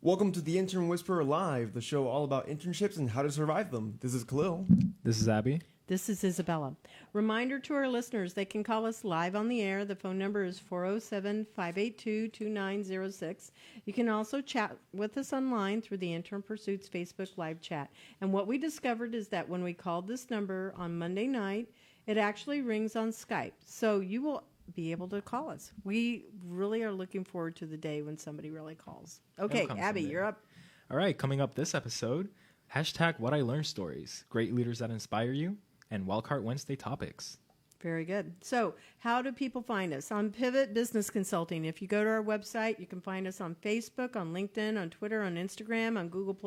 Welcome to the Intern Whisperer Live, the show all about internships and how to survive them. This is Khalil. This is Abby. This is Isabella. Reminder to our listeners, they can call us live on the air. The phone number is 407-582-2906. You can also chat with us online through the Intern Pursuits Facebook live chat. And what we discovered is that when we called this number on Monday night, it actually rings on Skype. So you will be able to call us. We really are looking forward to the day when somebody really calls. Okay, Abby, you're up. All right, coming up this episode, #What I Learned Stories, great leaders that inspire you, and Wildcard Wednesday topics. Very good. So how do people find us? On Pivot Business Consulting. If you go to our website, you can find us on Facebook, on LinkedIn, on Twitter, on Instagram, on Google+,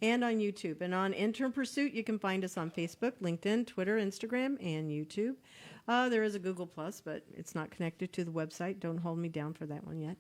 and on YouTube. And on Intern Pursuit, you can find us on Facebook, LinkedIn, Twitter, Instagram, and YouTube. There is a Google+, but it's not connected to the website. Don't hold me down for that one yet.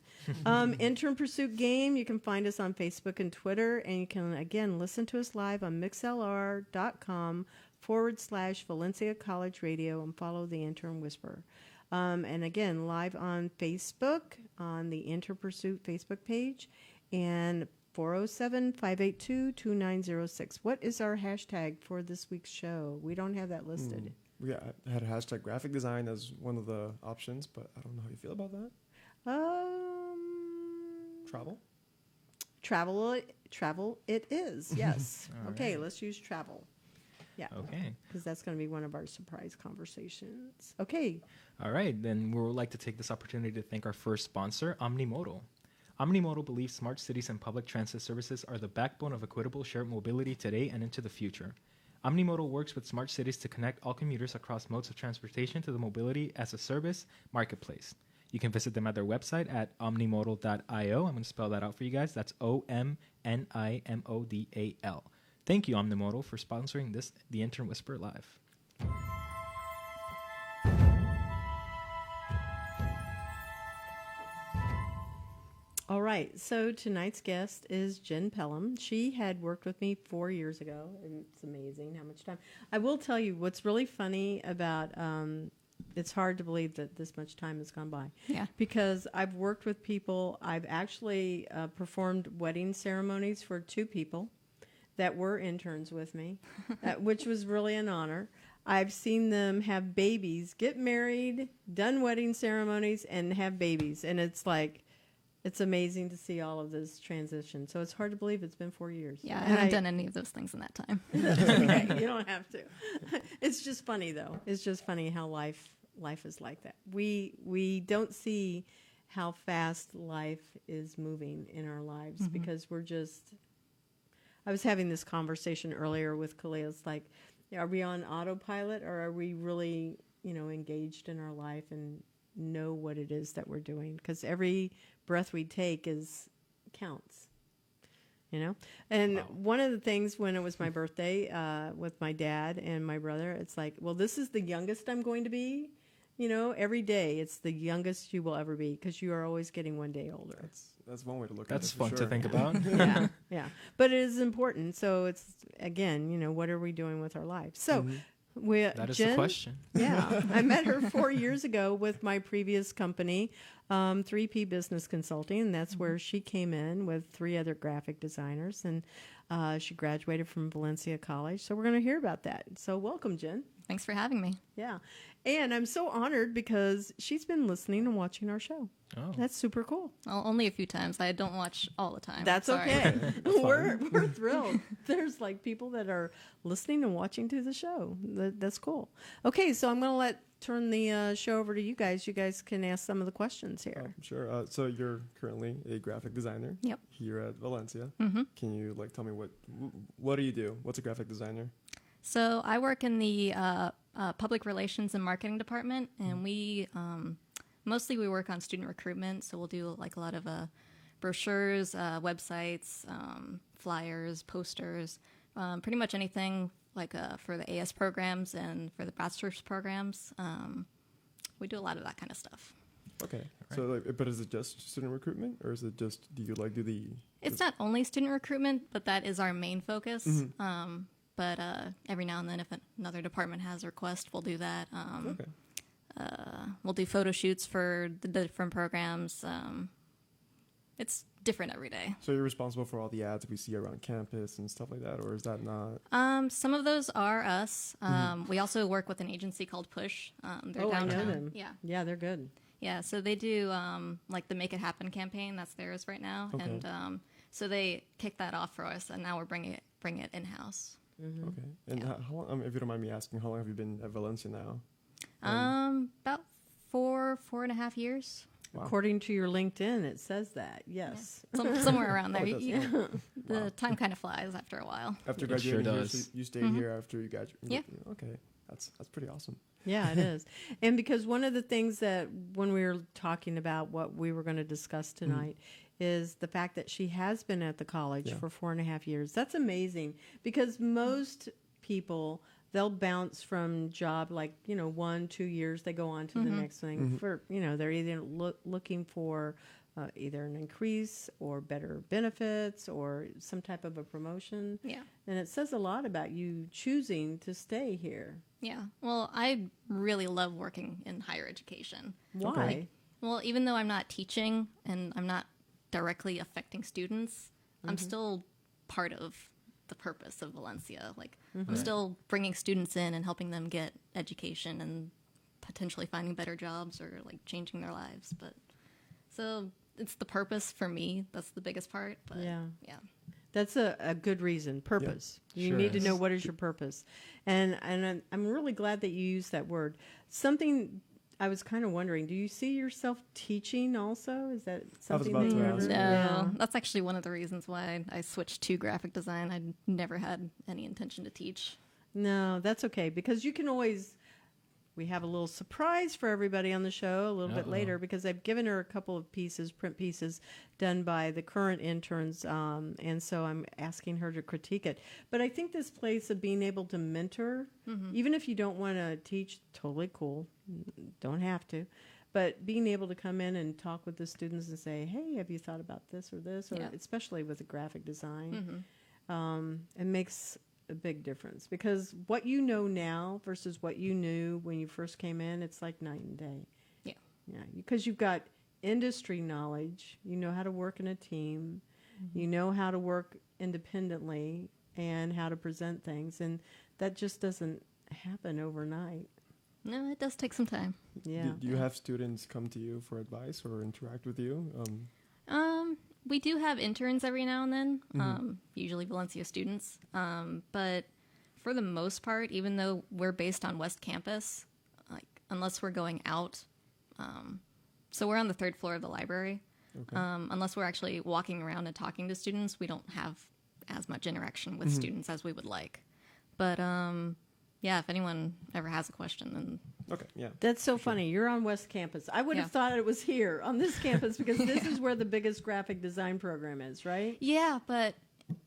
Intern Pursuit Game, you can find us on Facebook and Twitter. And you can, again, listen to us live on mixlr.com/Valencia College Radio and follow the Intern Whisperer. And again, live on Facebook, on the Intern Pursuit Facebook page, and 407-582-2906. What is our hashtag for this week's show? We don't have that listed. We had a # graphic design as one of the options, but I don't know how you feel about that. Travel? Travel it is, yes. Okay, right. let's use travel. Yeah. Okay. Because that's going to be one of our surprise conversations. Okay. All right, then we would like to take this opportunity to thank our first sponsor, Omnimodal. Omnimodal believes smart cities and public transit services are the backbone of equitable shared mobility today and into the future. Omnimodal works with smart cities to connect all commuters across modes of transportation to the mobility as a service marketplace. You can visit them at their website at omnimodal.io. I'm going to spell that out for you guys. That's OMNIMODAL. Thank you, Omnimodal, for sponsoring the Intern Whisperer Live. All right. So tonight's guest is Jen Pelham. She had worked with me 4 years ago, and it's amazing how much time. I will tell you what's really funny about it's hard to believe that this much time has gone by. Yeah. Because I've worked with people. I've actually performed wedding ceremonies for 2 people that were interns with me, which was really an honor. I've seen them have babies, get married, done wedding ceremonies, and have babies. And it's like, it's amazing to see all of this transition. So it's hard to believe it's been 4 years. Yeah, I haven't done any of those things in that time. Okay, you don't have to. It's just funny, though. It's just funny how life is like that. We don't see how fast life is moving in our lives because we're just... I was having this conversation earlier with Khalil. It's like, are we on autopilot or are we really, engaged in our life and know what it is that we're doing? Because every breath we take counts, And one of the things when it was my birthday with my dad and my brother, it's like, well, this is the youngest I'm going to be. Every day it's the youngest you will ever be because you are always getting one day older. That's one way to look at it. That's for fun sure. to think about. Yeah. But it is important. So it's, again, what are we doing with our lives? So that is the question. Yeah. I met her 4 years ago with my previous company, 3P Business Consulting. And that's where she came in with 3 other graphic designers. And she graduated from Valencia College. So we're going to hear about that. So welcome, Jen. Thanks for having me. Yeah. And I'm so honored because she's been listening and watching our show. Oh. That's super cool. Well, only a few times. I don't watch all the time. That's Sorry. okay. We're thrilled. There's like people that are listening and watching to the show. That's cool. Okay, so I'm going to turn the show over to you guys. You guys can ask some of the questions here. Sure. So you're currently a graphic designer. Yep. Here at Valencia. Mm-hmm. Can you tell me what do you do? What's a graphic designer? So I work in the public relations and marketing department, and we mostly work on student recruitment. So we'll do a lot of brochures, websites, flyers, posters, pretty much anything for the AS programs and for the bachelor's programs. We do a lot of that kind of stuff. Okay. Right. So, but is it just student recruitment, or is it just do you do the? It's not only student recruitment, but that is our main focus. But every now and then, if another department has a request, we'll do that. Okay. We'll do photo shoots for the different programs. It's different every day. So you're responsible for all the ads we see around campus and stuff like that, or is that not? Some of those are us. We also work with an agency called Push. They're Oh, I downtown. know them. Yeah. Yeah, they're good. Yeah, so they do like the Make It Happen campaign. That's theirs right now, Okay. and so they kicked that off for us, and now we're bringing it in house. Okay. And Yeah. how long, if you don't mind me asking, how long have you been at Valencia now? About 4.5 years, Wow. According to your LinkedIn, it says that. Yes. somewhere around there. Oh, it does. You- the Wow. time kind of flies after a while. After It graduating sure here, does. so you stayed here after you graduated? Yeah. Okay. That's pretty awesome. Yeah, it is. And because one of the things that when we were talking about what we were going to discuss tonight is the fact that she has been at the college Yeah. for 4.5 years. That's amazing because most people, they'll bounce from job like, 1-2 years, they go on to the next thing for, they're either looking for either an increase or better benefits or some type of a promotion. Yeah. And it says a lot about you choosing to stay here. Yeah. Well, I really love working in higher education. Why? Okay. Well, even though I'm not teaching and I'm not directly affecting students, I'm still part of the purpose of Valencia. Like, I'm still bringing students in and helping them get education and potentially finding better jobs or like changing their lives. But so it's the purpose for me. That's the biggest part. But Yeah. yeah. That's a good reason. Purpose. You Sure need to is. know what is your purpose, and I'm really glad that you used that word. Something I was kind of wondering. Do you see yourself teaching also? Is that something about that to you ask. ever? No, Yeah. that's actually one of the reasons why I switched to graphic design. I never had any intention to teach. No, that's okay because you can always. We have a little surprise for everybody on the show a little bit Uh-oh. later because I've given her a couple of print pieces done by the current interns, and so I'm asking her to critique it. But I think this place of being able to mentor, even if you don't want to teach, totally cool, don't have to, but being able to come in and talk with the students and say, hey, have you thought about this or this, or Yeah. especially with the graphic design, it makes a big difference because what you know now versus what you knew when you first came in, it's like night and day. Yeah. Yeah, because you've got industry knowledge, you know how to work in a team, you know how to work independently and how to present things, and that just doesn't happen overnight. No, it does take some time. Yeah. Do you have students come to you for advice or interact with you? We do have interns every now and then, usually Valencia students. But for the most part, even though we're based on West Campus, like unless we're going out, so we're on the 3rd floor of the library. Okay. Unless we're actually walking around and talking to students, we don't have as much interaction with students as we would like. But yeah, if anyone ever has a question, then Okay. Yeah. That's so funny. You're on West Campus. I would have Yeah. thought it was here on this campus because this is where the biggest graphic design program is, right? yeah, but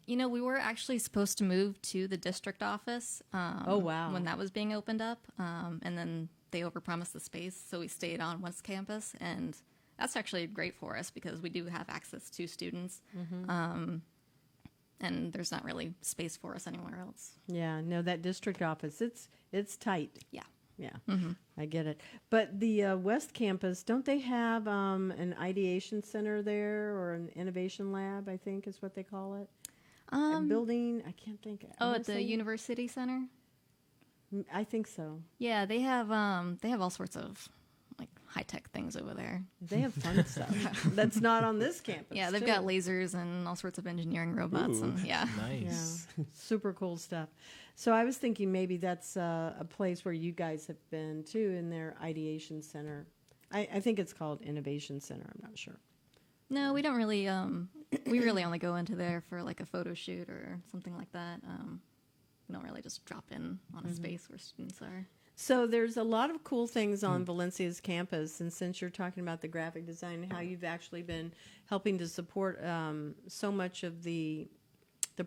we were actually supposed to move to the district office. Oh, wow. When that was being opened up, and then they overpromised the space, so we stayed on West Campus, and that's actually great for us because we do have access to students, and there's not really space for us anywhere else. Yeah, no, that district office, it's tight. Yeah. Yeah, I get it. But the West Campus, don't they have an ideation center there or an innovation lab, I think is what they call it? A building, I can't think. Oh, am I at the saying- University Center. I think so. Yeah, they have all sorts of like high tech things over there. They have fun stuff. That's not on this campus. Yeah, they've too. got lasers and all sorts of engineering robots, Ooh. and yeah. Nice. Yeah, super cool stuff. So I was thinking maybe that's a place where you guys have been too in their ideation center. I think it's called Innovation Center. I'm not sure. No, we don't really. We really only go into there for like a photo shoot or something like that. We don't really just drop in on a space where students are. So there's a lot of cool things on Valencia's campus, and since you're talking about the graphic design and how you've actually been helping to support so much of the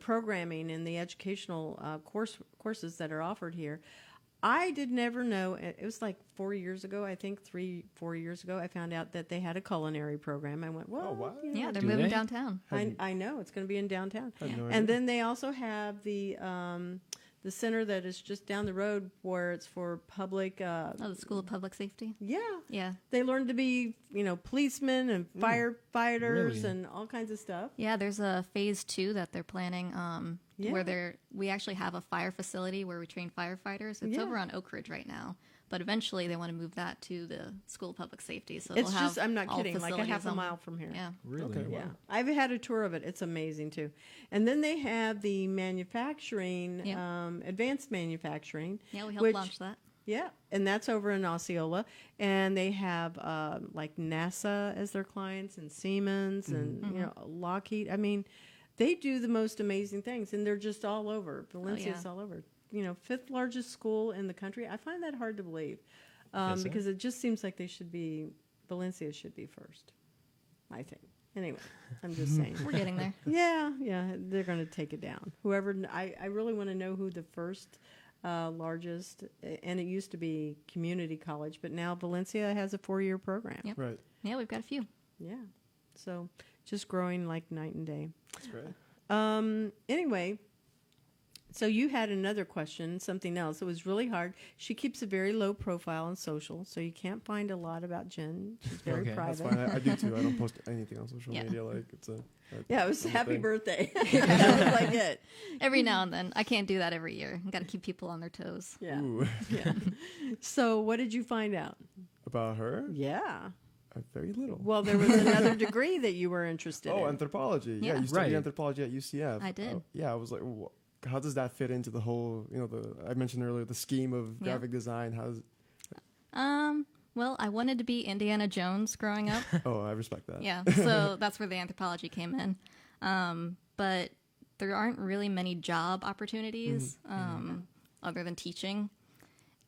programming and the educational courses that are offered here, I did never know. It was like 4 years ago, I think 3-4 years ago, I found out that they had a culinary program. I went, well, Oh, wow. Yeah, they're Do moving they? downtown. I know it's going to be in downtown, I had no and idea. then they also have the the center that is just down the road where it's for public. The School of Public Safety. Yeah. Yeah. They learn to be, policemen and firefighters Really? and all kinds of stuff. Yeah, there's a phase 2 that they're planning, Yeah. where we actually have a fire facility where we train firefighters. It's Yeah. over on Oak Ridge right now, but eventually they want to move that to the School of Public Safety. So It's they'll just, have I'm not all kidding, like a facilities half a on- mile from here. Yeah. Really? Okay. Yeah, Wow. I've had a tour of it. It's amazing too. And then they have the manufacturing, Yeah. advanced manufacturing. Yeah, we helped which- launch that. Yeah, and that's over in Osceola, and they have like NASA as their clients, and Siemens, and Lockheed. I mean, they do the most amazing things, and they're just all over. Valencia's yeah. all over. 5th largest school in the country. I find that hard to believe Yes, sir. because it just seems like Valencia should be first. I think. Anyway, I'm just saying. We're getting there. Yeah, they're going to take it down. Whoever, I really want to know who the first largest, and it used to be community college, but now Valencia has a 4-year program. Yep. Right. Yeah, we've got a few. Yeah, so just growing like night and day. That's great. Anyway, so you had another question, something else. It was really hard. She keeps a very low profile on social, so you can't find a lot about Jen. She's very Okay, That's private. fine. I do too. I don't post anything on social Yeah. media. Like it's a Yeah, it was it's a happy thing. birthday. That was like it. Every now and then. I can't do that every year. Got to keep people on their toes. Yeah. Ooh. Yeah. So what did you find out? About her? Yeah. Very little. Well, there was another degree that you were interested Oh, in. anthropology. Yeah, Yeah. you studied Right. anthropology at UCF. I did. Yeah, I was like, how does that fit into the whole, I mentioned earlier, the scheme of Yeah. graphic design? How's, Well, I wanted to be Indiana Jones growing up. oh, I respect that. Yeah, so that's where the anthropology came in. But there aren't really many job opportunities other than teaching.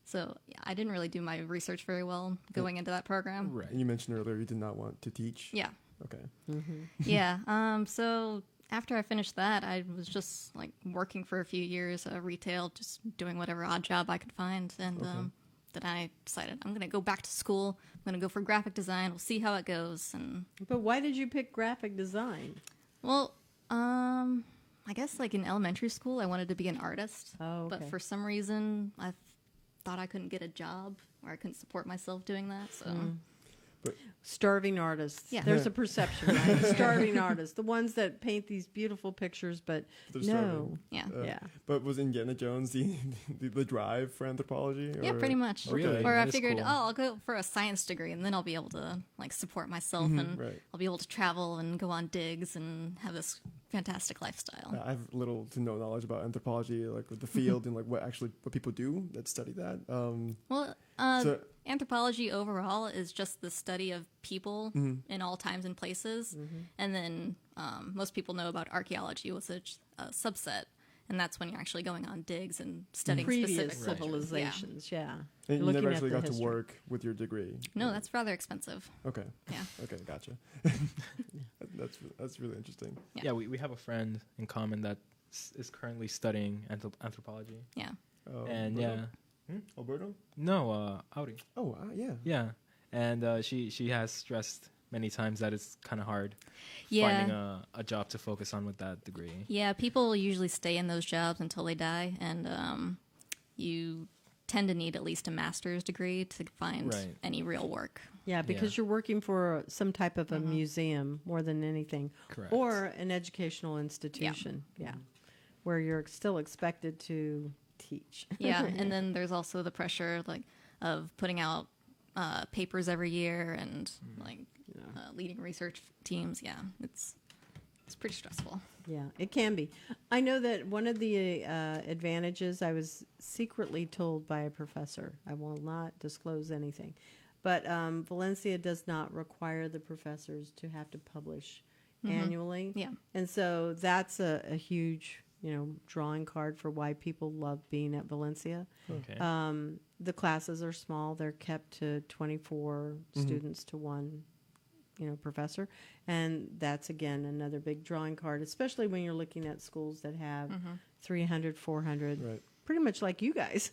So yeah, I didn't really do my research very well going into that program. Right. And you mentioned earlier you did not want to teach. Yeah. Okay. Yeah. So after I finished that, I was just like working for a few years, retail, just doing whatever odd job I could find. And then I decided I'm going to go back to school. I'm going to go for graphic design. We'll see how it goes. And But why did you pick graphic design? well, I guess like in elementary school, I wanted to be an artist. Oh, okay. But for some reason, I thought I couldn't get a job or I couldn't support myself doing that. So Starving artists. Yeah. There's a perception, right? Starving artists. The ones that paint these beautiful pictures, but They're no. starving. yeah. Yeah. But was Indiana Jones the drive for anthropology? Yeah, or- pretty much. Really? Or I That is figured, cool. I'll go for a science degree, and then I'll be able to like support myself, and Right. I'll be able to travel and go on digs and have this fantastic lifestyle. I have little to no knowledge about anthropology, like with the field and like what people do that study that. Well, So- anthropology overall is just the study of people in all times and places, and then most people know about archaeology, which is a subset, and that's when you're actually going on digs and studying Previous specific cultures. civilizations, yeah. and you Looking never at actually the got to history. work with your degree. No, that's rather expensive. Okay. Yeah. Okay, gotcha. That's really interesting. Yeah. Yeah, we have a friend in common that is currently studying anthropology. Yeah. And Alberto? yeah. Alberto? No, Audi. Oh, yeah. Yeah. And she has stressed many times that it's kind of hard Yeah. finding a job to focus on with that degree. Yeah, people usually stay in those jobs until they die, and you tend to need at least a master's degree to find Right. any real work. Yeah, because you're working for some type of a museum more than anything, Correct. or an educational institution. Yeah, where you're still expected to teach. Yeah, and then there's also the pressure of putting out papers every year and leading research teams. Yeah, it's pretty stressful. Yeah, it can be. I know that one of the advantages, I was secretly told by a professor, I will not disclose anything, but Valencia does not require the professors to have to publish annually. Yeah. And so that's a huge, drawing card for why people love being at Valencia. Okay. The classes are small. They're kept to 24 students to one professor. And that's, again, another big drawing card, especially when you're looking at schools that have 300, 400, Right. pretty much like you guys,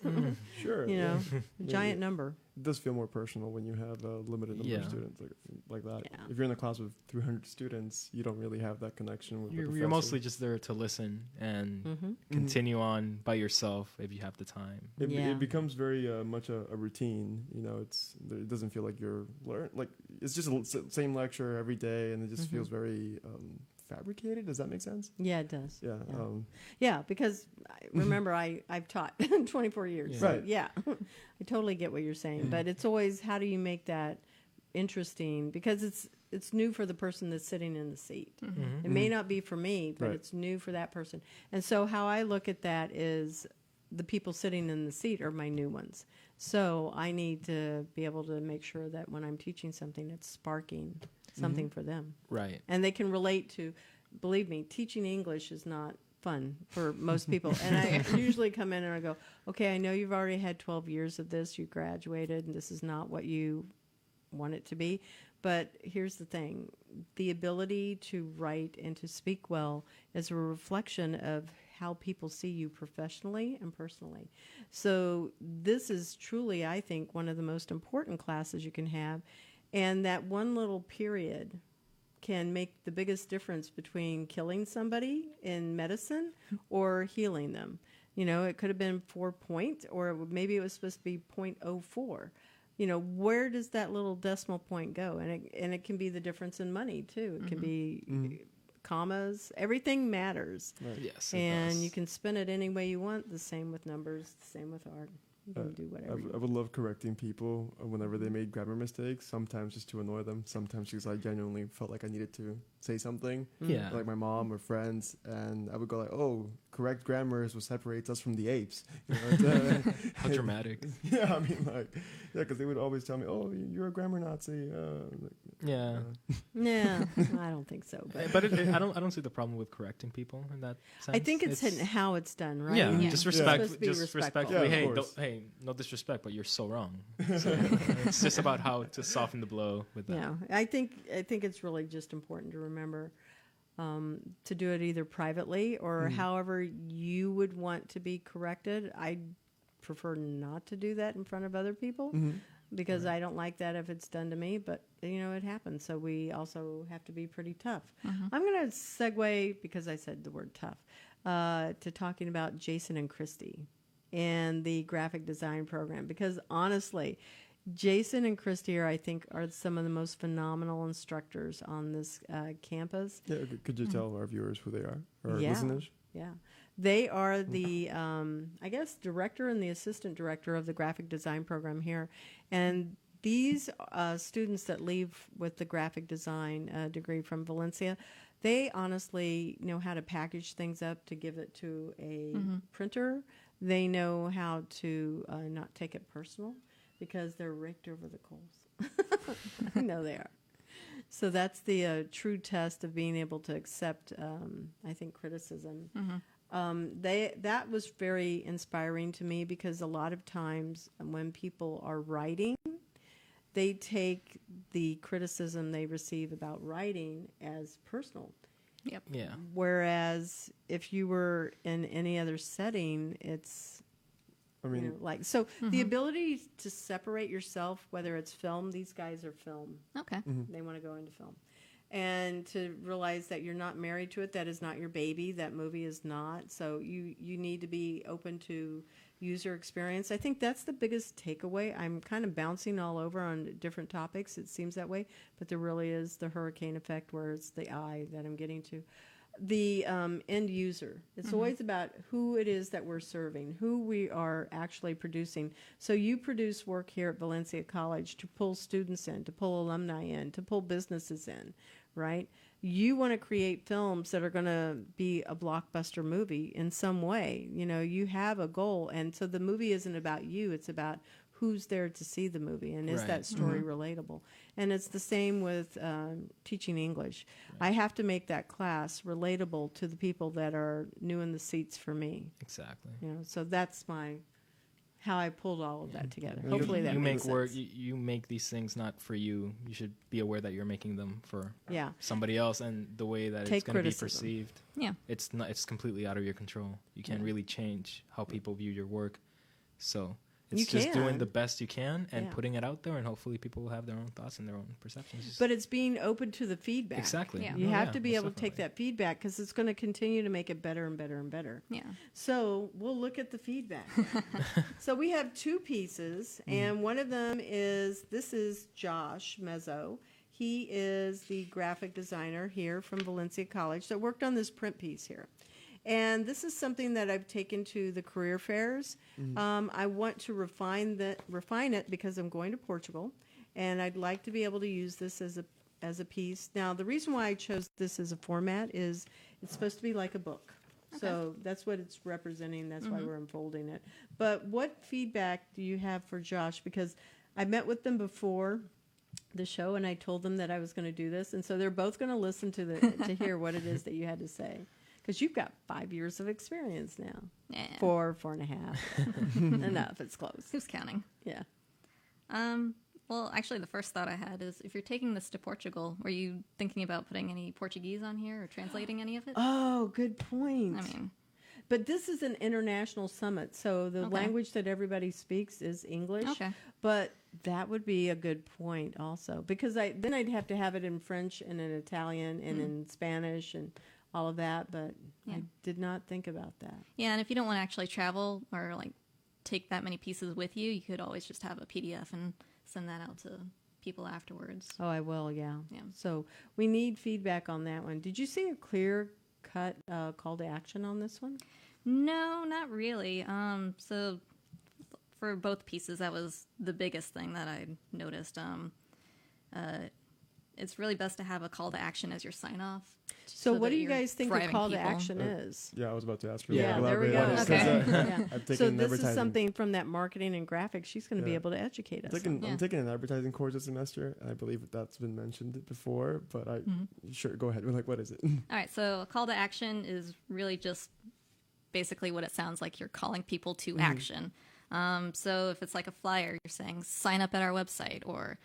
Sure. a giant number. it does feel more personal when you have a limited number of Yeah. students like that. Yeah. If you're in a class with 300 students, you don't really have that connection with the You're professor. mostly just there to listen and Mm-hmm. continue on by yourself if you have the time. Yeah. It becomes very much a routine. You know, it doesn't feel like you're like it's just same lecture every day, and it just feels very fabricated. Does that make sense? Yeah, it does. Yeah. Yeah. Yeah, because remember, I've taught 24 years. Yeah. So Right. yeah, I totally get what you're saying. But it's always, how do you make that interesting? Because it's new for the person that's sitting in the seat. It may not be for me, but Right. it's new for that person. And so how I look at that is the people sitting in the seat are my new ones. So I need to be able to make sure that when I'm teaching something, it's sparking something for them. Right. And they can relate to, believe me, teaching English is not fun for most people. And I usually come in and I go, okay, I know you've already had 12 years of this, you graduated, and this is not what you want it to be. But here's the thing, the ability to write and to speak well is a reflection of how people see you professionally and personally. So this is truly, I think, one of the most important classes you can have. And that one little period can make the biggest difference between killing somebody in medicine or healing them. You know, it could have been 4 point, or maybe it was supposed to be 0.04. You know, where does that little decimal point go? And it can be the difference in money too. It can be commas. Everything matters. Right. Yes. it And does. you can spin it any way you want. The same with numbers, the same with art. You can do whatever you I would love correcting people whenever they made grammar mistakes, sometimes just to annoy them, sometimes because I genuinely felt like I needed to say something, Yeah. like my mom or friends, and I would go like, oh, correct grammar is what separates us from the apes. You know, How dramatic. yeah, I mean, like, yeah, because they would always tell me, oh, you're a grammar Nazi. Yeah. Yeah, I don't think so. But But I don't see the problem with correcting people in that sense. I think it's how it's done, right? Yeah, Yeah. just It's respect, supposed to be just respectful. respectfully. Yeah, of Hey, course. hey, no disrespect, but you're so wrong. So it's just about how to soften the blow with that. Yeah, I think it's really just important to remember to do it either privately or however you would want to be corrected. I prefer not to do that in front of other people because I don't like that if it's done to me. But you know, it happens. So we also have to be pretty tough. I'm going to segue, because I said the word tough, to talking about Jason and Christy and the graphic design program, because honestly, Jason and Christy I think are some of the most phenomenal instructors on this campus. Yeah, could you tell our viewers who they are, or Yeah. listeners? Yeah. They are the, I guess, director and the assistant director of the graphic design program here. And these students that leave with the graphic design degree from Valencia, they honestly know how to package things up to give it to a printer. They know how to not take it personal because they're raked over the coals. I know they are. So that's the true test of being able to accept, I think, criticism. That was very inspiring to me, because a lot of times when people are writing, they take the criticism they receive about writing as personal. Yep. Yeah. Whereas if you were in any other setting, it's, I mean, you know, like, so the ability to separate yourself, whether it's film, these guys are film. Okay. They want to go into film. And to realize that you're not married to it, that is not your baby, that movie is not. So you need to be open to user experience. I think that's the biggest takeaway. I'm kind of bouncing all over on different topics, it seems that way, but there really is the hurricane effect where it's the eye that I'm getting to. The end user. It's always about who it is that we're serving, who we are actually producing. So you produce work here at Valencia College to pull students in, to pull alumni in, to pull businesses in, right? You want to create films that are going to be a blockbuster movie in some way. You know, you have a goal. And so the movie isn't about you. It's about who's there to see the movie, and is Right. that story relatable? And it's the same with teaching English. I have to make that class relatable to the people that are new in the seats for me. Exactly. You know, so that's how I pulled all of that together. You- Hopefully that you makes make work. sense. You make these things not for you. You should be aware that you're making them for Yeah. somebody else, and the way that Take it's going to be criticism. perceived. Yeah. It's not. It's completely out of your control. You can't really change how people view your work. So It's You just doing can. the best you can and Yeah. putting it out there, and hopefully people will have their own thoughts and their own perceptions. But it's being open to the feedback. Exactly. Yeah. You Oh, have yeah, to be most able to take definitely. that feedback because it's going to continue to make it better and better and better. Yeah. So we'll look at the feedback. So we have two pieces, and one of them this is Josh Mezzo. He is the graphic designer here from Valencia College that worked on this print piece here. And this is something that I've taken to the career fairs. I want to refine it because I'm going to Portugal, and I'd like to be able to use this as a piece. Now, the reason why I chose this as a format is it's supposed to be like a book. So that's what it's representing. That's why we're unfolding it. But what feedback do you have for Josh? Because I met with them before the show, and I told them that I was going to do this, and so they're both going to listen to hear what it is that you had to say. Because you've got 5 years of experience now. Yeah. 4.5. Enough. It's close. Who's counting? Yeah. Well, actually, the first thought I had is if you're taking this to Portugal, were you thinking about putting any Portuguese on here or translating any of it? Oh, good point. I mean, But this is an international summit, so the Okay. language that everybody speaks is English. Okay. But that would be a good point also, because then I'd have to have it in French and in Italian and in Spanish and all of that. But Yeah. I did not think about that. yeah, and if you don't want to actually travel or like take that many pieces with you, you could always just have a PDF and send that out to people afterwards. Oh, I will. Yeah. Yeah. So we need feedback on that one. Did you see a clear cut call to action on this one? No, not really. So for both pieces, that was the biggest thing that I noticed. It's really best to have a call to action as your sign off. So what that do you you're guys think the driving call to people. action is? Yeah, I was about to ask her. Yeah, there we elaborate go. on this, Okay. 'cause, Yeah. I've taken So this advertising. is something from that marketing and graphics. She's going to be Yeah. able to educate us. on. Yeah. I'm taking an advertising course this semester, and I believe that's been mentioned before. But sure, go ahead. We're like, what is it? All right, so a call to action is really just basically what it sounds like. You're calling people to action. So if it's like a flyer, you're saying sign up at our website or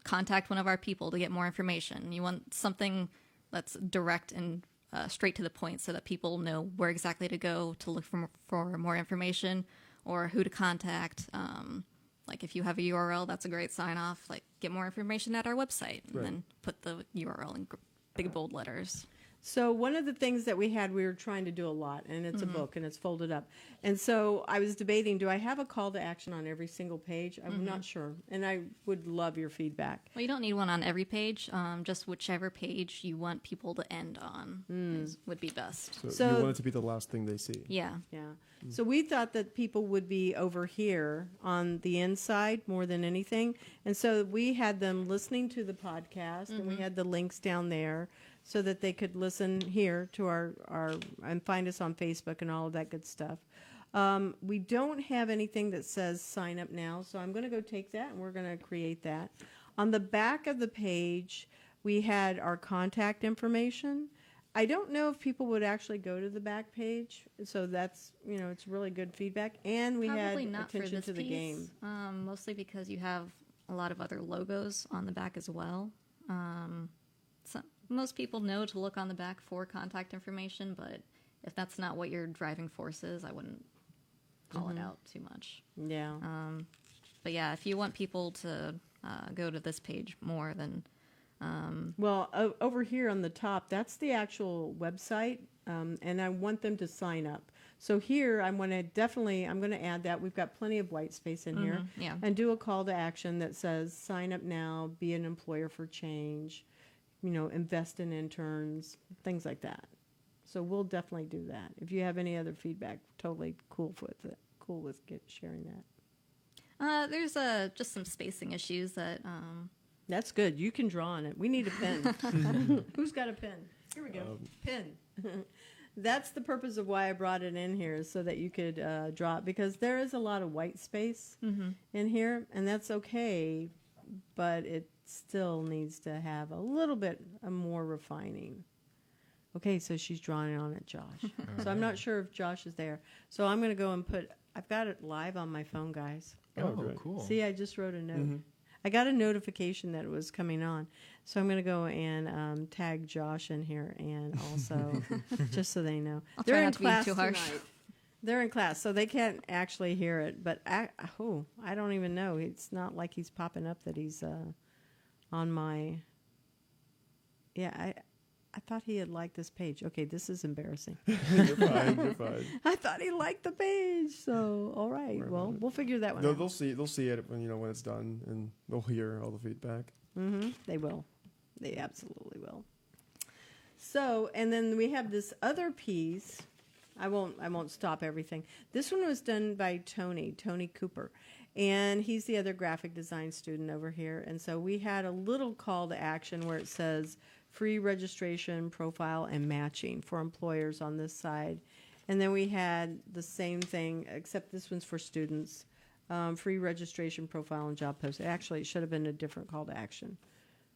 contact one of our people to get more information. You want something that's direct and straight to the point so that people know where exactly to go to look for more information or who to contact. Like if you have a URL, that's a great sign off. Like get more information at our website and Right. then put the URL in big bold letters. So one of the things that we were trying to do a lot, and it's a book and it's folded up. And so I was debating, do I have a call to action on every single page? I'm not sure. And I would love your feedback. Well, you don't need one on every page. Just whichever page you want people to end on would be best. So- you want it to be the last thing they see. Yeah. Yeah. So we thought that people would be over here on the inside more than anything. And so we had them listening to the podcast and we had the links down there so that they could listen here to our and find us on Facebook and all of that good stuff. We don't have anything that says sign up now, so I'm going to go take that and we're going to create that. On the back of the page, we had our contact information. I don't know if people would actually go to the back page, so that's, it's really good feedback. And we Probably had not for attention this to the piece, game. mostly because you have a lot of other logos on the back as well. So most people know to look on the back for contact information, but if that's not what your driving force is, I wouldn't call it out too much. Yeah. But yeah, if you want people to go to this page more, then Well, over here on the top, that's the actual website, and I want them to sign up. So here, I'm going to add that. We've got plenty of white space in here. yeah. And do a call to action that says, sign up now, be an employer for change, invest in interns, things like that. So we'll definitely do that. If you have any other feedback, totally cool with it. Cool with sharing that. There's just some spacing issues that That's good. You can draw on it. We need a pen. Who's got a pen? Here we go. Pen. That's the purpose of why I brought it in here, is so that you could draw it, because there is a lot of white space in here, and that's okay, but it still needs to have a little bit more refining. Okay, so she's drawing on it, Josh. So I'm not sure if Josh is there. So I'm going to go and I've got it live on my phone, guys. Oh, great. cool. See, I just wrote a note. I got a notification that it was coming on. So I'm going to go and tag Josh in here, and also, just so they know. I'll They're try in not to be class too harsh. tonight. They're in class, so they can't actually hear it. But I don't even know. It's not like he's popping up that he's on my. Yeah, I thought he had liked this page. Okay, this is embarrassing. You're fine. You're fine. I thought he liked the page. So all right, Worry well about it. we'll figure that one No, out. they'll see it when it's done, and they'll hear all the feedback. Mm-hmm. They will. They absolutely will. So, and then we have this other piece. I won't stop everything. This one was done by Tony Cooper, and he's the other graphic design student over here. And so we had a little call to action where it says free registration, profile, and matching for employers on this side. And then we had the same thing, except this one's for students. Free registration, profile, and job post. Actually, it should have been a different call to action.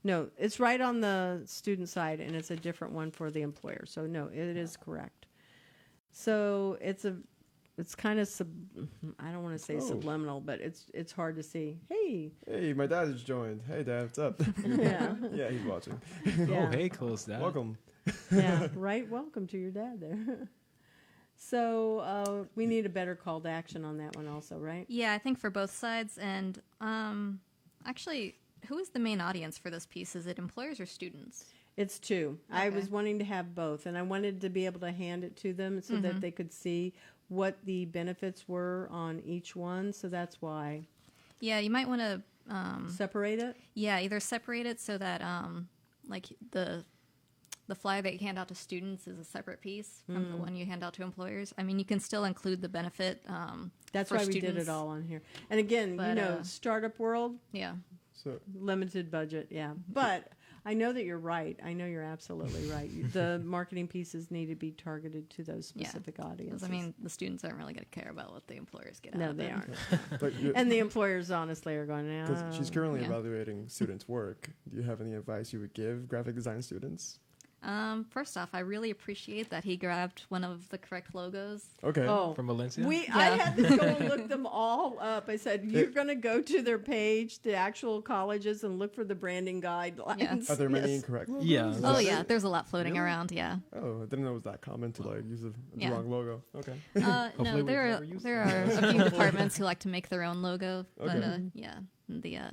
No, it's right on the student side, and it's a different one for the employer. So no, it is correct. So it's kind of I don't want to say subliminal, but it's hard to see. Hey, my dad just joined. Hey, Dad, what's up? yeah, Yeah, he's watching. yeah. Oh, hey, close that. Welcome. Yeah, right. Welcome to your dad there. So we need a better call to action on that one also, right? Yeah, I think for both sides. And actually, who is the main audience for this piece? Is it employers or students? It's two. I Okay. was wanting to have both, and I wanted to be able to hand it to them so that they could see what the benefits were on each one. So that's why. Yeah, you might want to Separate it? yeah, either separate it so that like the flyer that you hand out to students is a separate piece from the one you hand out to employers. I mean, you can still include the benefit. That's for why we did students. it all on here. And again, But, startup world, Yeah. So limited budget, yeah. But I know that you're right. I know you're absolutely right. The marketing pieces need to be targeted to those Yeah. specific audiences. Because, I mean, the students aren't really going to care about what the employers get out no, of they it. aren't. but And the employers honestly are going, because she's currently Yeah. evaluating students' work, do you have any advice you would give graphic design students? First off, I really appreciate that he grabbed one of the correct logos. Okay. oh, From Valencia? I Yeah. had to go and look them all up. I said, you're going to go to their page, the actual colleges, and look for the branding guidelines. Are there many Yes. incorrect logos? Yeah. Is Oh, that yeah, it? there's a lot floating Really? around, yeah. Oh, I didn't know it was that common to use the Yeah. wrong logo. Okay. No, we've never used there are a few departments who like to make their own logo, but Okay. yeah,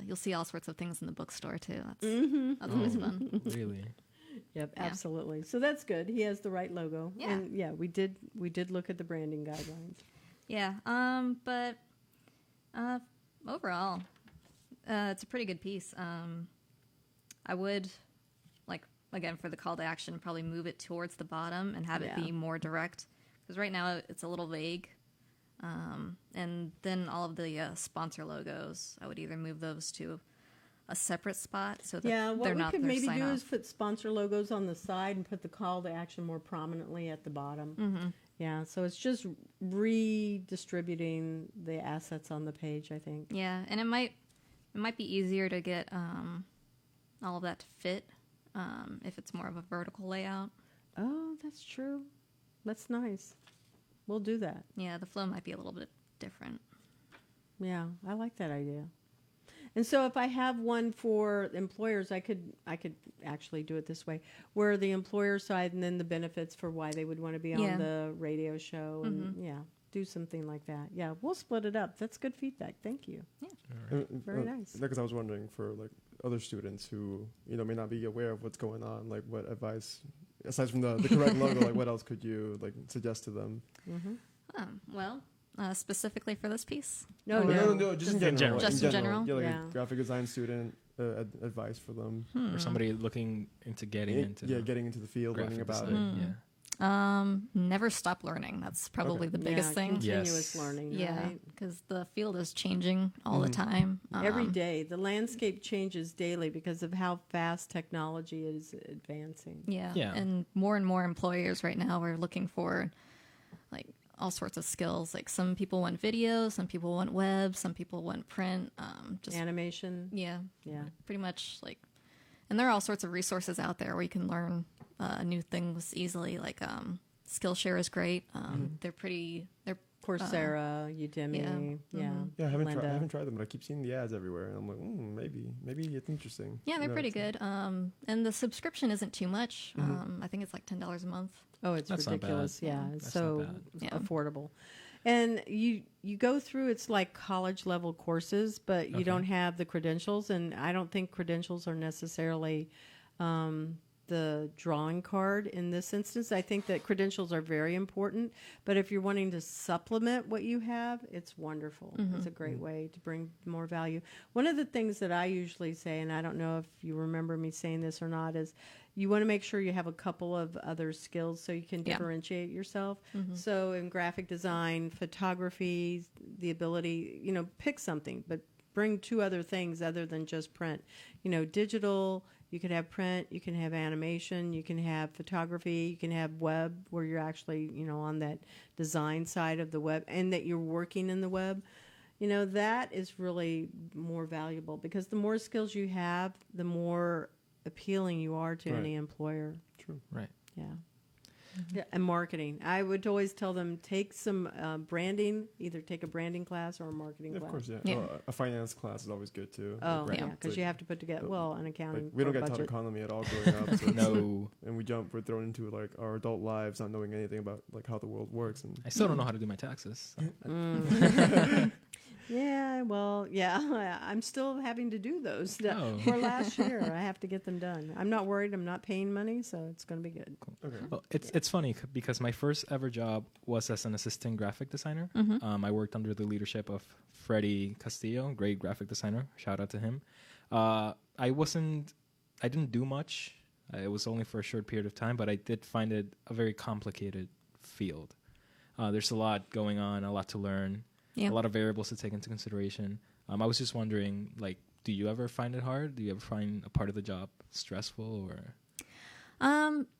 you'll see all sorts of things in the bookstore too. That's Mm-hmm. that's always fun. Really? Yep, Yeah. absolutely. So that's good. He has the right logo. Yeah. And yeah, we did look at the branding guidelines. Yeah, but overall, it's a pretty good piece. I would again for the call to action, probably move it towards the bottom and have it Yeah. be more direct because right now it's a little vague. And then all of the sponsor logos, I would either move those to a separate spot so that Yeah, what they're we not could their maybe sign do off. is put sponsor logos on the side and put the call to action more prominently at the bottom. Mm-hmm. Yeah, so it's just redistributing the assets on the page, I think. Yeah, and it might be easier to get all of that to fit if it's more of a vertical layout. Oh, that's true. That's nice. We'll do that. Yeah, the flow might be a little bit different. Yeah, I like that idea. And so if I have one for employers, I could actually do it this way, where the employer side and then the benefits for why they would want to be Yeah. on the radio show and do something like that. Yeah, we'll split it up. That's good feedback. Thank you. Very nice. Because I was wondering for other students who may not be aware of what's going on, what advice aside from the correct logo, what else could you suggest to them? Well, specifically for this piece. No, No, just in general. Just in general? Yeah, Yeah. a graphic design student advice for them. Or somebody looking into getting into getting into the field, learning graphic about design. it. Yeah. Never stop learning. That's probably Okay. the biggest thing. Continuous Yes. learning. Yeah, Right? because the field is changing all the time. Every day, the landscape changes daily because of how fast technology is advancing. Yeah. Yeah. And more employers right now are looking for all sorts of skills. Some people want video, some people want web, some people want print. Just Animation. yeah, Yeah. pretty much and there are all sorts of resources out there where you can learn new things easily. Skillshare is great. They're Coursera, Udemy. Yeah. Yeah, I haven't Lynda. tried them, but I keep seeing the ads everywhere, and I'm like, maybe it's interesting. yeah, they're pretty it's- good. And the subscription isn't too much. I think it's $10 a month. Oh, it's That's not bad. ridiculous. Yeah, it's That's so not bad. Yeah. affordable. And you go through, it's like college level courses, but you don't have the credentials. And I don't think credentials are necessarily the drawing card in this instance. I think that credentials are very important, but if you're wanting to supplement what you have, it's wonderful. It's a great way to bring more value. One of the things that I usually say, and I don't know if you remember me saying this or not, is you want to make sure you have a couple of other skills so you can differentiate yourself. So in graphic design, photography, the ability, pick something, but bring 2 other things other than just print. Digital, you can have print, you can have animation, you can have photography, you can have web where you're actually, on that design side of the web and that you're working in the web. That is really more valuable because the more skills you have, the more appealing you are to any employer. True. Right. Yeah. Yeah, and marketing. I would always tell them take some branding, either take a branding class or a marketing class. Of course, yeah. Yeah. Well, a finance class is always good too. Oh, Like, yeah, because like- you have to put together, an accounting. we don't or get taught budget. economy at all growing up. So No. and we're thrown into like our adult lives, not knowing anything about like how the world works. And I still don't know how to do my taxes. Yeah, well, yeah, I'm still having to do those Oh. for last year. I have to get them done. I'm not worried. I'm not paying money, so it's going to be good. okay. Well, it's funny because my first ever job was as an assistant graphic designer. I worked under the leadership of Freddie Castillo, great graphic designer. Shout out to him. I didn't do much. It was only for a short period of time, but I did find it a very complicated field. There's a lot going on, a lot to learn, a lot of variables to take into consideration. I was just wondering, like, do you ever find it hard? Do you ever find a part of the job stressful or?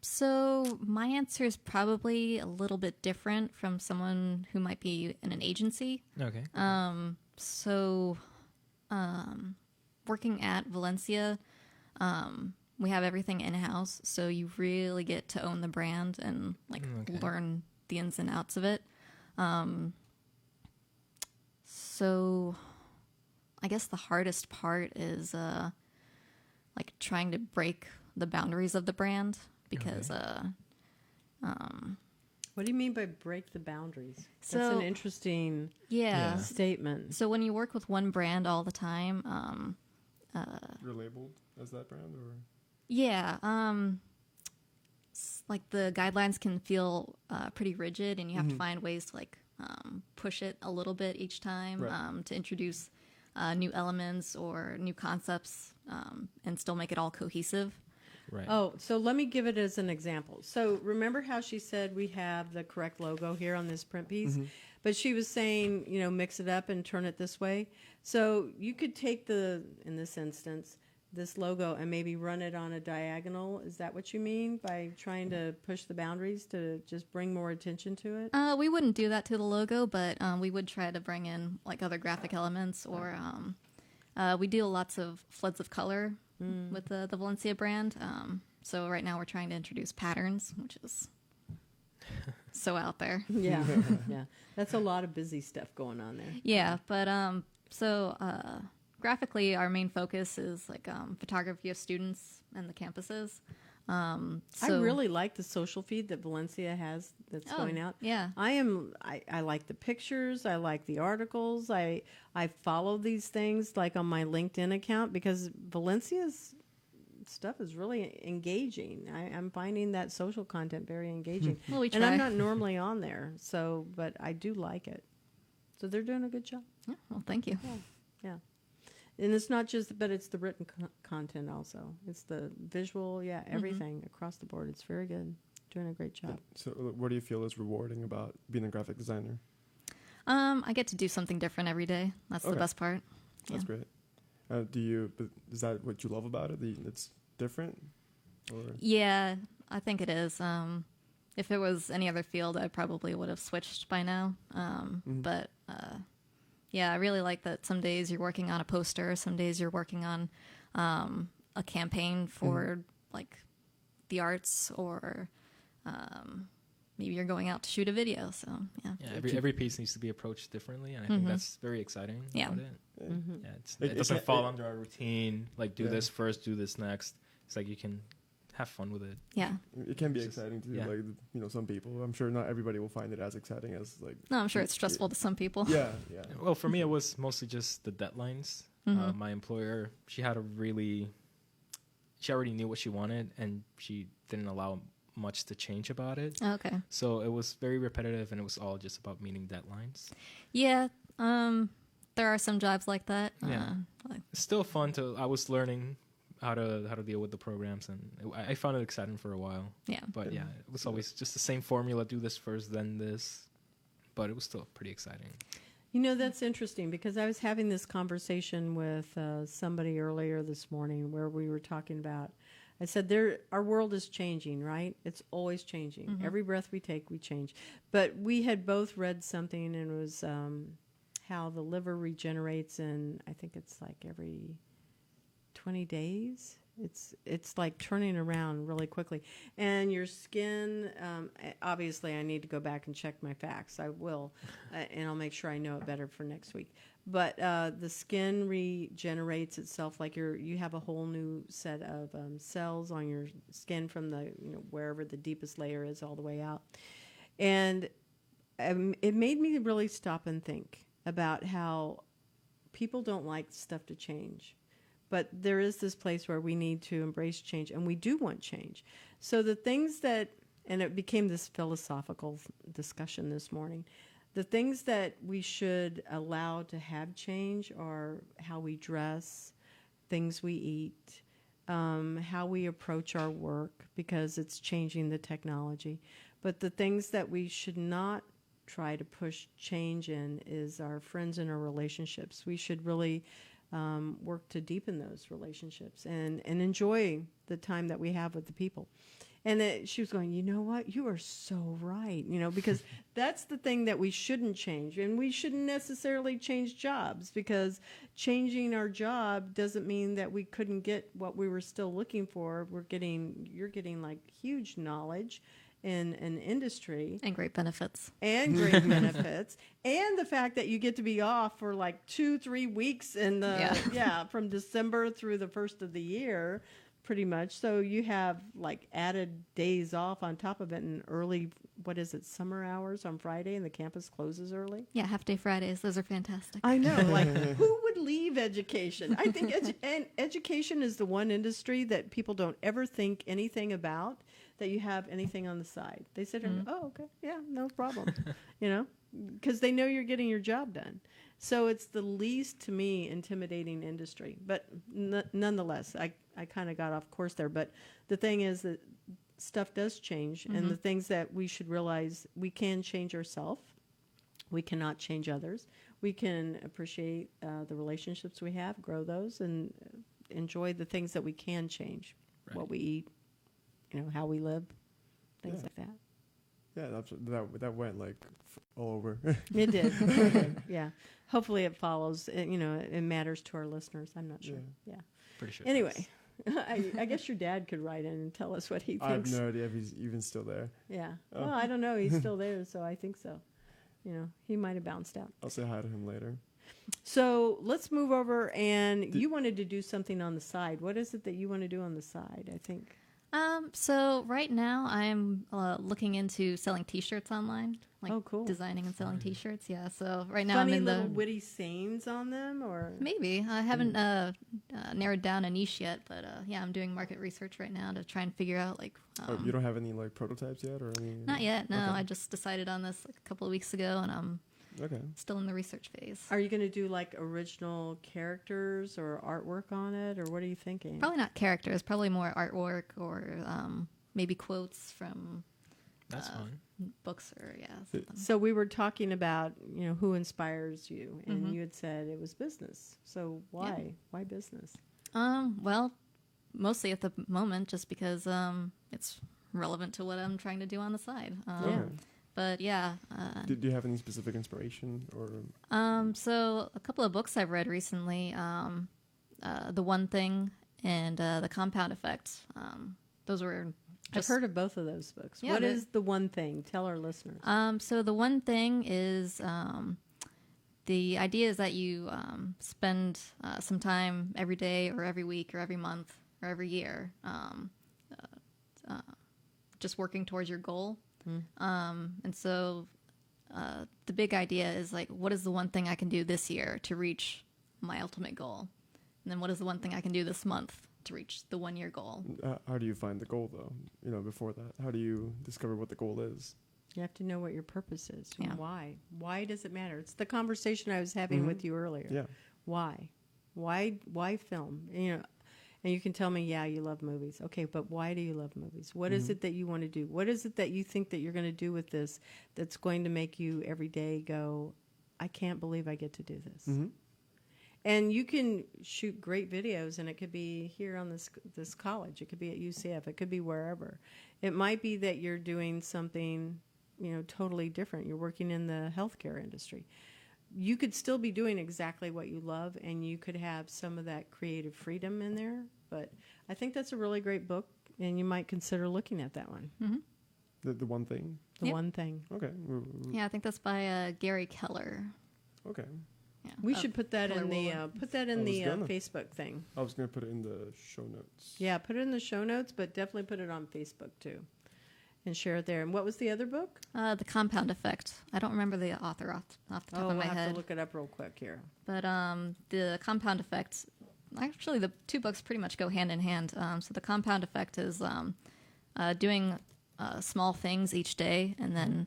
So my answer is probably a little bit different from someone who might be in an agency. Okay. Working at Valencia, we have everything in-house, so you really get to own the brand and learn the ins and outs of it. So I guess the hardest part is trying to break the boundaries of the brand because What do you mean by break the boundaries? That's So- an interesting yeah. statement. So when you work with one brand all the time, You're labeled as that brand, or like the guidelines can feel pretty rigid, and you have to find ways to push it a little bit each time Right. to introduce new elements or new concepts and still make it all cohesive. Right. Oh, so let me give it as an example. So remember how she said we have the correct logo here on this print piece? But she was saying, mix it up and turn it this way. So you could take in this instance, this logo and maybe run it on a diagonal. Is that what you mean by trying to push the boundaries to just bring more attention to it? We wouldn't do that to the logo, but we would try to bring in other graphic elements, or we do lots of floods of color with the Valencia brand. So right now we're trying to introduce patterns, which is so out there. Yeah, yeah. That's a lot of busy stuff going on there. Yeah, but graphically, our main focus is photography of students and the campuses. I really like the social feed that Valencia has that's going out. Yeah. I like the pictures. I like the articles. I follow these things on my LinkedIn account because Valencia's stuff is really engaging. I'm finding that social content very engaging. Well, we and I'm try. not normally on there, but I do like it. So they're doing a good job. Yeah, well, thank you. Yeah. And it's not just, but it's the written content also. It's the visual, everything across the board. It's very good. Doing a great job. So what do you feel is rewarding about being a graphic designer? I get to do something different every day. That's the Okay. best part. That's Yeah. great. But is that what you love about it? It's different? Or? Yeah, I think it is. If it was any other field, I probably would have switched by now. But yeah, I really like that some days you're working on a poster, some days you're working on a campaign for the arts, or maybe you're going out to shoot a video. So yeah. Yeah, every piece needs to be approached differently, and I think that's very exciting Yeah. about it. Yeah. Yeah, It it doesn't can't- fall under our routine. Do Yeah. this first, do this next. It's you can have fun with it. Yeah. It can be It's just- exciting to yeah. like some people. I'm sure not everybody will find it as exciting as like. No, I'm sure it's stressful to some people. Yeah, yeah. Well, for me, it was mostly just the deadlines. Mhm. My employer, she already knew what she wanted, and she didn't allow much to change about it. Okay. So it was very repetitive, and it was all just about meeting deadlines. Yeah. There are some jobs like that. Yeah. It's still fun I was learning how to deal with the programs, and I found it exciting for a while. Yeah. But yeah, it was always just the same formula: do this first, then this. But it was still pretty exciting. You know, that's interesting because I was having this conversation with somebody earlier this morning where we were talking about, I said, our world is changing, right? It's always changing. Mhm. Every breath we take, we change. But we had both read something, and it was how the liver regenerates in, I think it's like every 20 days. It's like turning around really quickly. And your skin, obviously I need to go back and check my facts. I will, and I'll make sure I know it better for next week. But the skin regenerates itself like you have a whole new set of cells on your skin from the wherever the deepest layer is all the way out. And it made me really stop and think about how people don't like stuff to change. But there is this place where we need to embrace change, and we do want change. So the things that, and it became this philosophical discussion this morning, the things that we should allow to have change are how we dress, things we eat, how we approach our work, because it's changing the technology. But the things that we should not try to push change in is our friends and our relationships. We should really work to deepen those relationships and enjoy the time that we have with the people. And she was going, you know what? You are so right. Because that's the thing that we shouldn't change. And we shouldn't necessarily change jobs, because changing our job doesn't mean that we couldn't get what we were still looking for. You're getting like huge knowledge in an industry. And great benefits. And great benefits. And the fact that you get to be off for like 2-3 weeks in from December through the first of the year, pretty much. So you have like added days off on top of it, and early, summer hours on Friday, and the campus closes early. Yeah, half-day Fridays. Those are fantastic. I know. Like, who would leave education? I think education is the one industry that people don't ever think anything about, that you have anything on the side. They sit here and go, oh, okay, yeah, no problem, because they know you're getting your job done. So it's the least, to me, intimidating industry. But nonetheless, I kind of got off course there. But the thing is that stuff does change, and the things that we should realize, we can change ourselves. We cannot change others. We can appreciate the relationships we have, grow those, and enjoy the things that we can change, what we eat, how we live, things like that. Yeah, that went like all over. It did. Yeah. Hopefully it follows. It matters to our listeners. I'm not sure. Yeah. Pretty sure. Anyway, I guess your dad could write in and tell us what he thinks. I have no idea if he's even still there. Yeah. Well, I don't know. He's still there, so I think so. He might have bounced out. I'll say hi to him later. So let's move over, and you wanted to do something on the side. What is it that you want to do on the side, I think? So right now I'm looking into selling T-shirts online. Like oh, cool. Designing and selling T-shirts. Yeah. So right now Funny I'm in little the witty sayings on them, or maybe I haven't narrowed down a niche yet, but yeah, I'm doing market research right now to try and figure out like. You don't have any like prototypes yet, or any? Not yet. No, Okay. I just decided on this like a couple of weeks ago, and I'm still in the research phase. are you going to do like original characters or artwork on it, or what are you thinking? Probably not characters. Probably more artwork or maybe quotes from. That's fun. Books or something. So we were talking about who inspires you, and you had said it was business. So why business? Well, mostly at the moment, just because it's relevant to what I'm trying to do on the side. But yeah. Do you have any specific inspiration or? So a couple of books I've read recently, The One Thing and The Compound Effect. Those were. I've heard of both of those books. Yeah, what is The One Thing? Tell our listeners. So The One Thing is the idea is that you spend some time every day or every week or every month or every year just working towards your goal. And so the big idea is like, what is the one thing I can do this year to reach my ultimate goal? And then what is the one thing I can do this month to reach the 1 year goal? How do you find the goal, though? Before that, how do you discover what the goal is? You have to know what your purpose is. Yeah. Why? Why does it matter? It's the conversation I was having with you earlier. Yeah. Why? Why film? And you can tell me, yeah, you love movies. Okay, but why do you love movies? What is it that you want to do? What is it that you think that you're going to do with this that's going to make you every day go, I can't believe I get to do this? Mm-hmm. And you can shoot great videos, and it could be here on this college. It could be at UCF. It could be wherever. It might be that you're doing something, totally different. You're working in the healthcare industry. You could still be doing exactly what you love, and you could have some of that creative freedom in there. But I think that's a really great book, and you might consider looking at that one. Mm-hmm. The one thing. The Yep. one thing. Okay. Yeah, I think that's by Gary Keller. Okay. Yeah. We should put that Keller in the Willow. Facebook thing. I was gonna put it in the show notes. Yeah, put it in the show notes, but definitely put it on Facebook too, and share it there. And what was the other book? The Compound Effect. I don't remember the author off the top of I'll my have head. to look it up real quick here. But the Compound Effect, actually, the two books pretty much go hand in hand. So the Compound Effect is doing small things each day, and then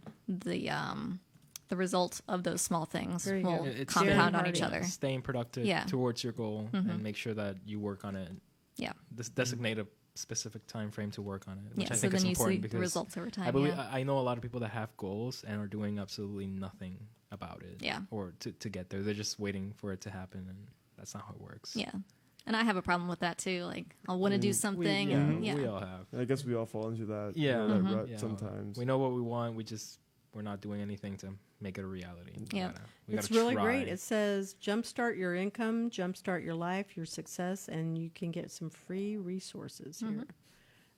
the result of those small things Very will good. It's compound on Hardy. each other. Staying productive Yeah. towards your goal Mhm. and make sure that you work on it. Yeah. Designate a specific time frame to work on it, which Yeah, I so think is then you see important the because results over time. I believe yeah. I know a lot of people that have goals and are doing absolutely nothing about it. Yeah. Or to get there, they're just waiting for it to happen, and that's not how it works. Yeah. And I have a problem with that too. Like, I'll want to do something. We, and, yeah. we all have. I guess we all fall into that. Yeah. That Mhm. rut Yeah. sometimes. We know what we want. We're not doing anything to make it a reality. Yeah. We It's gotta really try. great. It says jumpstart your income, jumpstart your life, your success, and you can get some free resources here.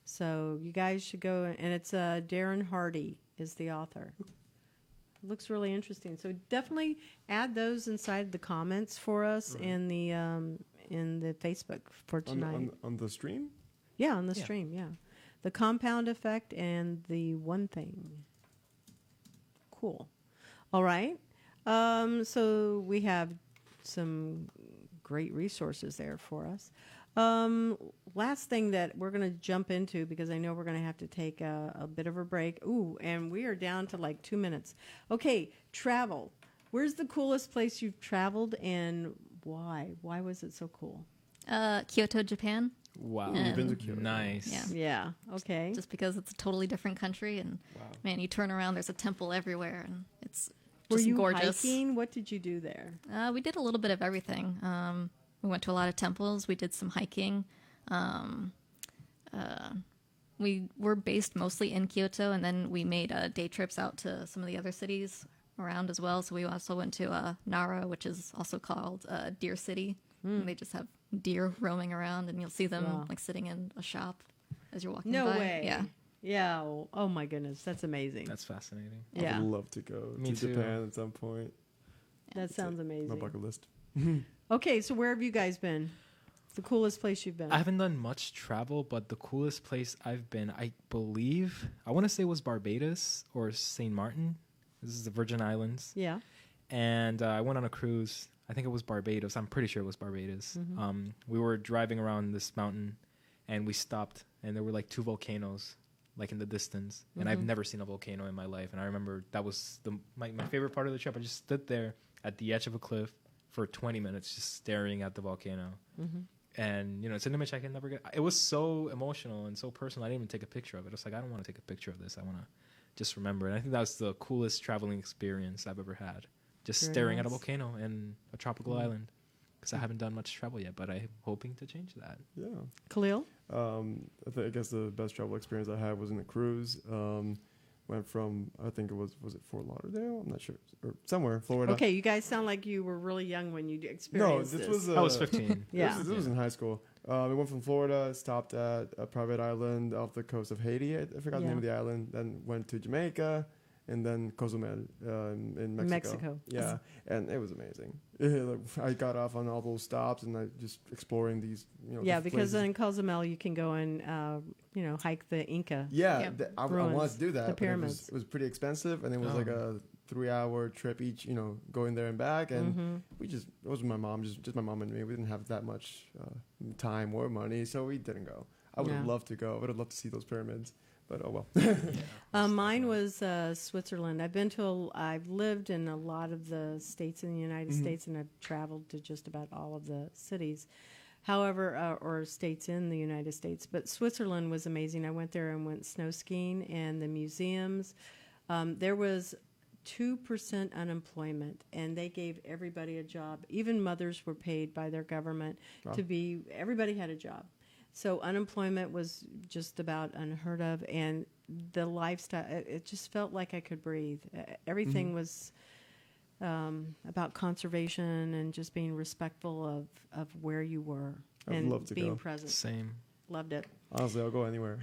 So you guys should go, and it's Darren Hardy is the author. It looks really interesting. So definitely add those inside the comments for us in the Facebook for on, tonight. on the stream. Yeah, on the Yeah. stream, yeah. The Compound Effect and the One Thing. Cool. All right. So we have some great resources there for us. Last thing that we're going to jump into, because I know we're going to have to take a bit of a break. Ooh, and we are down to like 2 minutes. Okay, travel. Where's the coolest place you've traveled, and why? Why was it so cool? Kyoto, Japan. Wow. You've been to Kyoto. Nice. Yeah. Yeah, okay. Just because it's a totally different country, and Wow. man, you turn around, there's a temple everywhere, and it's Were just you gorgeous. hiking? What did you do there? We did a little bit of everything. We went to a lot of temples. We did some hiking. We were based mostly in Kyoto, and then we made day trips out to some of the other cities around as well. So we also went to Nara, which is also called Deer City. And they just have deer roaming around, and you'll see them Wow. like sitting in a shop as you're walking No by. way. Yeah. Yeah. Oh my goodness, that's amazing. That's fascinating. Yeah. I would love to go Me to too. Japan at some point. That sounds My amazing. bucket list. Okay, so where have you guys been? The coolest place you've been? I haven't done much travel, but the coolest place I've been, I believe, I want to say was Barbados or St. Martin. This is the Virgin Islands. Yeah. And I went on a cruise. I think it was Barbados. I'm pretty sure it was Barbados. We were driving around this mountain, and we stopped, and there were like two volcanoes, like in the distance. And I've never seen a volcano in my life. And I remember that was my favorite part of the trip. I just stood there at the edge of a cliff for 20 minutes, just staring at the volcano. And, it's an image I can never get. It was so emotional and so personal. I didn't even take a picture of it. I was like, I don't want to take a picture of this. I want to just remember it. And I think that was the coolest traveling experience I've ever had. Just Very staring at a nice. volcano in a tropical island. Because I haven't done much travel yet, but I'm hoping to change that. Yeah. Khalil? I guess the best travel experience I had was in a cruise. Went from, I think it was it Fort Lauderdale? I'm not sure. Or somewhere in Florida. Okay, you guys sound like you were really young when you No, experienced this was. I was 15. Yeah. This was in high school. We went from Florida, stopped at a private island off the coast of Haiti. I forgot the Yeah. name of the island. Then went to Jamaica, and then Cozumel in Mexico. Mexico. Yeah, and it was amazing. Like, I got off on all those stops and I just exploring these. Yeah, different because places. in Cozumel you can go and hike the Inca. Yeah, Yep. I Ruins, wanted to do that. the but pyramids. it was pretty expensive, and it was Oh. like a 3-hour trip each. Going there and back, and it was my mom, just my mom and me. We didn't have that much time or money, so we didn't go. I would have Yeah. loved to go. I would have loved to see those pyramids, but oh well. Mine was Switzerland. I've lived in a lot of the states in the United States, and I've traveled to just about all of the cities. However, or states in the United States. But Switzerland was amazing. I went there and went snow skiing, and the museums. There was 2% unemployment, and they gave everybody a job. Even mothers were paid by their government Wow. everybody had a job. So unemployment was just about unheard of, and the lifestyle, it just felt like I could breathe. Everything was about conservation and just being respectful of where you were I would and love to being go. present. Same. Loved it. Honestly, I'll go anywhere.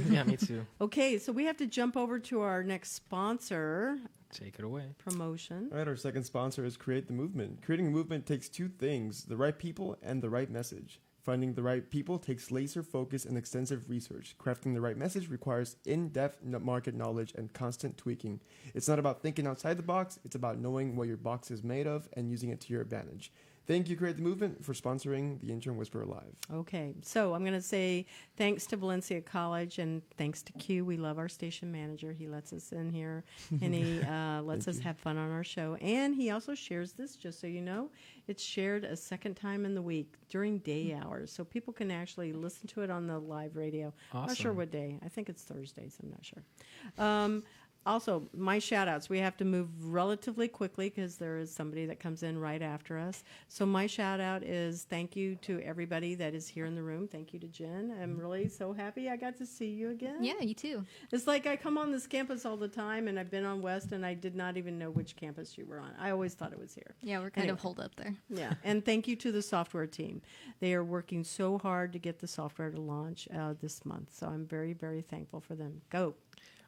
Yeah, me too. Okay, so we have to jump over to our next sponsor Take it away. promotion. All right, our second sponsor is Create the Movement. Creating a movement takes two things: the right people and the right message. Finding the right people takes laser focus and extensive research. Crafting the right message requires in-depth market knowledge and constant tweaking. It's not about thinking outside the box, it's about knowing what your box is made of and using it to your advantage. Thank you, Create the Movement, for sponsoring the Intern Whisperer Live. Okay, so I'm going to say thanks to Valencia College and thanks to Q. We love our station manager. He lets us in here and he lets us have fun on our show. And he also shares this, just so you know, it's shared a second time in the week during day hours. So people can actually listen to it on the live radio. I'm not sure Awesome. what day. I think it's Thursdays. I'm not sure. Also, my shout-outs. We have to move relatively quickly because there is somebody that comes in right after us. So my shout-out is thank you to everybody that is here in the room. Thank you to Jen. I'm really so happy I got to see you again. Yeah, you too. It's like I come on this campus all the time, and I've been on West, and I did not even know which campus you were on. I always thought it was here. Yeah, we're kind of Anyway. holed up there. Yeah, and thank you to the software team. They are working so hard to get the software to launch this month. So I'm very, very thankful for them. Go.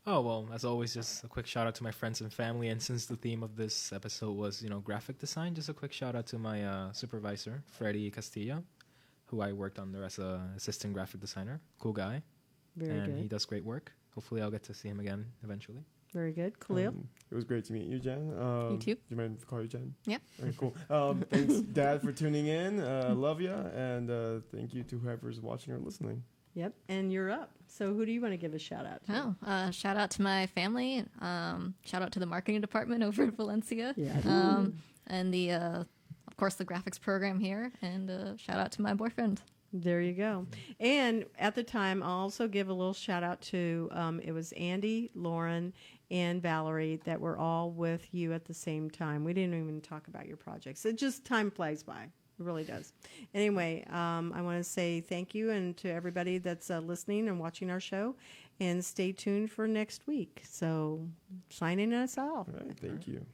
Oh, well, as always, just a quick shout out to my friends and family. And since the theme of this episode was, graphic design, just a quick shout out to my supervisor, Freddie Castillo, who I worked under as an assistant graphic designer. Cool guy. Very and he good. does great work. Hopefully I'll get to see him again eventually. Very good. Khalil? It was great to meet you, Jen. You too. Do you mind if I call you Jen? Yep. Okay, cool. Thanks, Dad, for tuning in. Love ya, and thank you to whoever's watching or listening. Yep, and you're up. So who do you want to give a shout out to? Oh, shout out to my family. Shout out to the marketing department over at Valencia. Yeah. And of course, the graphics program here. And shout out to my boyfriend. There you go. And at the time, I'll also give a little shout out to, it was Andy, Lauren, and Valerie that were all with you at the same time. We didn't even talk about your projects. It just, time flies by. It really does. Anyway, I want to say thank you and to everybody that's listening and watching our show. And stay tuned for next week. So signing us off. All right, thank you.